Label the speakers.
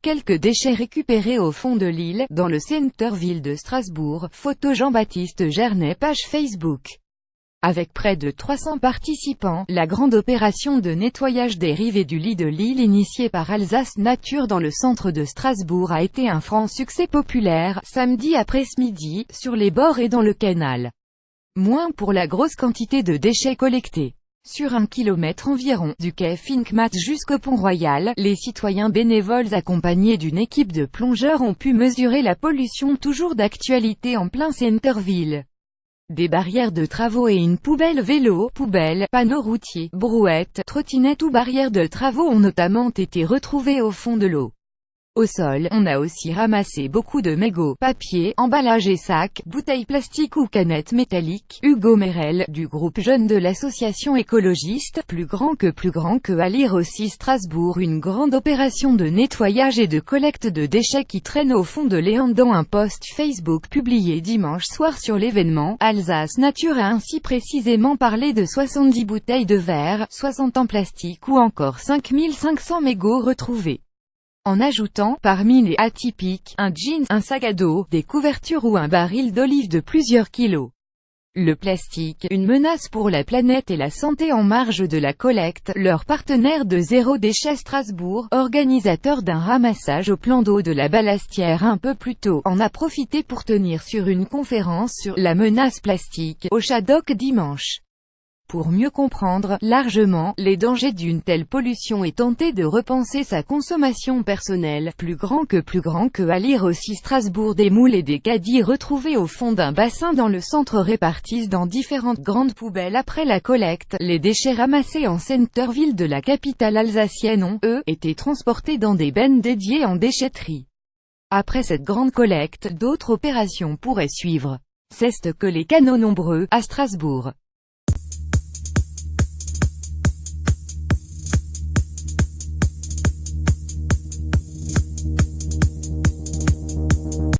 Speaker 1: Quelques déchets récupérés au fond de l'île, dans le centre-ville de Strasbourg. Photo Jean-Baptiste Gernet, page Facebook. Avec près de 300 participants, la grande opération de nettoyage des rives et du lit de l'île initiée par Alsace Nature dans le centre de Strasbourg a été un franc succès populaire, samedi après-midi, sur les bords et dans le canal. Moins pour la grosse quantité de déchets collectés. Sur 1 kilomètre environ, du quai Finkmat jusqu'au pont Royal, les citoyens bénévoles accompagnés d'une équipe de plongeurs ont pu mesurer la pollution toujours d'actualité en plein centre-ville. Des barrières de travaux et une poubelle vélo, poubelles, panneaux routiers, brouettes, trottinettes ou barrières de travaux ont notamment été retrouvées au fond de l'eau. Au sol, on a aussi ramassé beaucoup de mégots, papier, emballages et sacs, bouteilles plastiques ou canettes métalliques. Hugo Merel, du groupe jeune de l'association écologiste, plus grand que à lire aussi Strasbourg, une grande opération de nettoyage et de collecte de déchets qui traînent au fond de l'Éan. Dans un post Facebook publié dimanche soir sur l'événement, Alsace Nature a ainsi précisément parlé de 70 bouteilles de verre, 60 en plastique ou encore 5500 mégots retrouvés. En ajoutant, parmi les atypiques, un jeans, un sac à dos, des couvertures ou un baril d'olive de plusieurs kilos. Le plastique, une menace pour la planète et la santé. En marge de la collecte, leur partenaire de Zéro Déchet Strasbourg, organisateur d'un ramassage au plan d'eau de la Ballastière un peu plus tôt, en a profité pour tenir sur une conférence sur la menace plastique, au Shadok dimanche. Pour mieux comprendre, largement, les dangers d'une telle pollution et tenter de repenser sa consommation personnelle, plus grand que à lire aussi Strasbourg. Des moules et des caddies retrouvés au fond d'un bassin dans le centre répartissent dans différentes grandes poubelles après la collecte. Les déchets ramassés en centre-ville de la capitale alsacienne ont, eux, été transportés dans des bennes dédiées en déchetterie. Après cette grande collecte, d'autres opérations pourraient suivre. C'est que les canaux nombreux, à Strasbourg.